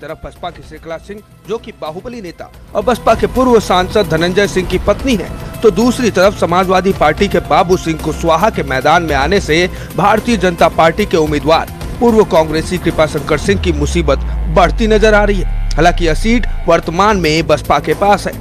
तरफ बसपा की श्रीकला सिंह जो कि बाहुबली नेता और बसपा के पूर्व सांसद धनंजय सिंह की पत्नी है, तो दूसरी तरफ समाजवादी पार्टी के बाबू सिंह कुशवाहा के मैदान में आने से भारतीय जनता पार्टी के उम्मीदवार पूर्व कांग्रेसी कृपाशंकर सिंह की मुसीबत बढ़ती नजर आ रही है। हालांकि यह सीट वर्तमान में बसपा के पास है।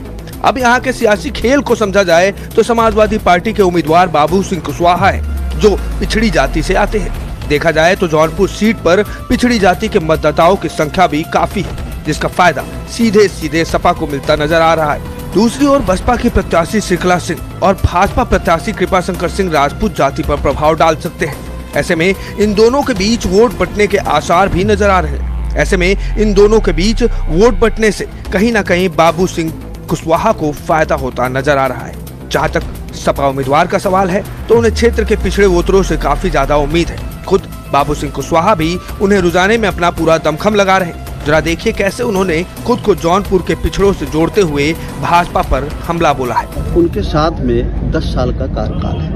अब यहाँ के सियासी खेल को समझा जाए तो समाजवादी पार्टी के उम्मीदवार बाबू सिंह कुशवाहा है जो पिछड़ी जाति से आते हैं। देखा जाए तो जौनपुर सीट पर पिछड़ी जाति के मतदाताओं की संख्या भी काफी है, जिसका फायदा सीधे सीधे सपा को मिलता नजर आ रहा है। दूसरी ओर बसपा की प्रत्याशी श्रीकला सिंह और भाजपा प्रत्याशी कृपाशंकर सिंह राजपूत जाति पर प्रभाव डाल सकते हैं। ऐसे में इन दोनों के बीच वोट बंटने के आसार भी नजर आ रहे हैं। ऐसे में इन दोनों के बीच वोट बंटने से कहीं न कहीं बाबू सिंह कुशवाहा को फायदा होता नजर आ रहा है। जहाँ तक सपा उम्मीदवार का सवाल है तो उन्हें क्षेत्र के पिछड़े वोटरों से काफी ज्यादा उम्मीद है। खुद बाबू सिंह कुशवाहा भी उन्हें रुझाने में अपना पूरा दमखम लगा रहे हैं। जरा देखिए कैसे उन्होंने खुद को जौनपुर के पिछड़ों से जोड़ते हुए भाजपा पर हमला बोला है। उनके साथ में 10 साल का कार्यकाल है।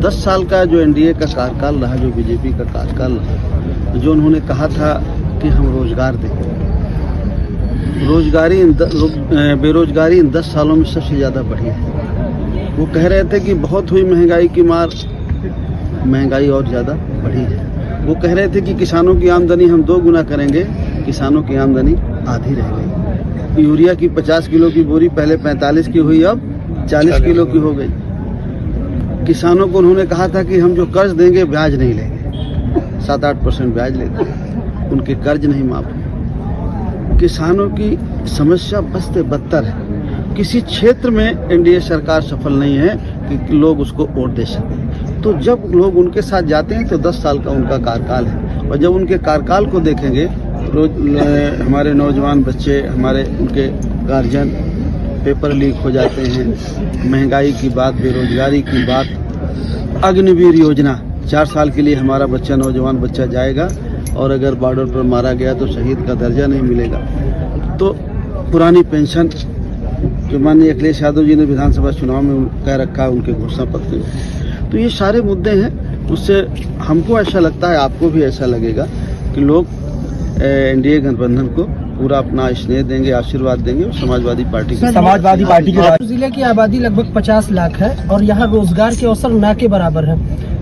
10 साल का जो एनडीए का कार्यकाल रहा, जो बीजेपी का कार्यकाल रहा, जो उन्होंने कहा था कि हम रोजगार देंगे, बेरोजगारी इन 10 सालों में सबसे ज्यादा बढ़ी है। वो कह रहे थे कि बहुत हुई महंगाई की मार, महंगाई और ज़्यादा बढ़ी है। वो कह रहे थे कि किसानों की आमदनी हम 2 गुना करेंगे, किसानों की आमदनी आधी रह गई। यूरिया की 50 किलो की बोरी पहले 45 की हुई, अब 40 किलो की हो गई। किसानों को उन्होंने कहा था कि हम जो कर्ज देंगे ब्याज नहीं लेंगे, 7-8% ब्याज लेंगे, उनके कर्ज नहीं माफ हुए। किसानों की समस्या बदते बदतर है। किसी क्षेत्र में एनडीए सरकार सफल नहीं है कि लोग उसको वोट दे सकें। तो जब लोग उनके साथ जाते हैं तो 10 साल का उनका कार्यकाल है, और जब उनके कार्यकाल को देखेंगे रोज हमारे नौजवान बच्चे, हमारे उनके गार्जियन पेपर लीक हो जाते हैं, महंगाई की बात, बेरोजगारी की बात, अग्निवीर योजना 4 साल के लिए हमारा बच्चा, नौजवान बच्चा जाएगा और अगर बॉर्डर पर मारा गया तो शहीद का दर्जा नहीं मिलेगा। तो पुरानी पेंशन जो माननीय अखिलेश यादव जी ने विधानसभा चुनाव में कह रखा है उनके घोषणा पत्र में, तो ये सारे मुद्दे हैं। उससे हमको ऐसा लगता है, आपको भी ऐसा लगेगा कि लोग एनडीए गठबंधन को पूरा अपना स्नेह देंगे, आशीर्वाद देंगे। और समाजवादी पार्टी के जिले की आबादी लगभग 50 लाख है और यहाँ रोजगार के अवसर ना के बराबर है।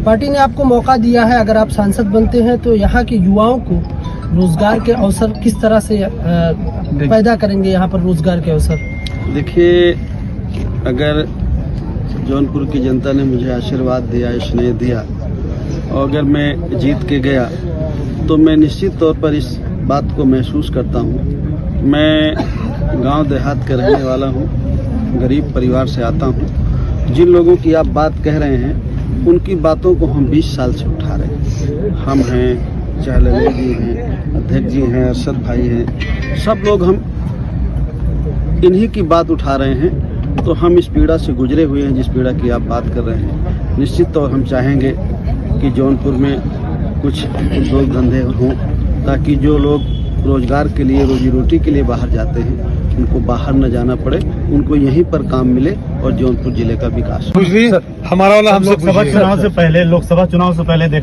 पार्टी ने आपको मौका दिया है, अगर आप सांसद बनते हैं तो यहाँ के युवाओं को रोजगार के अवसर किस तरह से पैदा करेंगे यहाँ पर रोजगार के अवसर? देखिए, अगर जौनपुर की जनता ने मुझे आशीर्वाद दिया, स्नेह दिया, और अगर मैं जीत के गया तो मैं निश्चित तौर पर इस बात को महसूस करता हूँ। मैं गांव देहात का रहने वाला हूँ, गरीब परिवार से आता हूँ। जिन लोगों की आप बात कह रहे हैं उनकी बातों को हम 20 साल से उठा रहे हैं। हम हैं, चाहे ललित जी हैं, अध्यक्ष जी हैं, अरशद भाई हैं, सब लोग हम इन्हीं की बात उठा रहे हैं। तो हम इस पीड़ा से गुजरे हुए हैं जिस पीड़ा की आप बात कर रहे हैं। निश्चित तौर हम चाहेंगे कि जौनपुर में कुछ उद्योग धंधे हों, ताकि जो लोग रोजगार के लिए, रोजी रोटी के लिए बाहर जाते हैं उनको बाहर न जाना पड़े, उनको यहीं पर काम मिले और जौनपुर जिले का विकास हो। हमारा वाला हम लोकसभा चुनाव से पहले देखा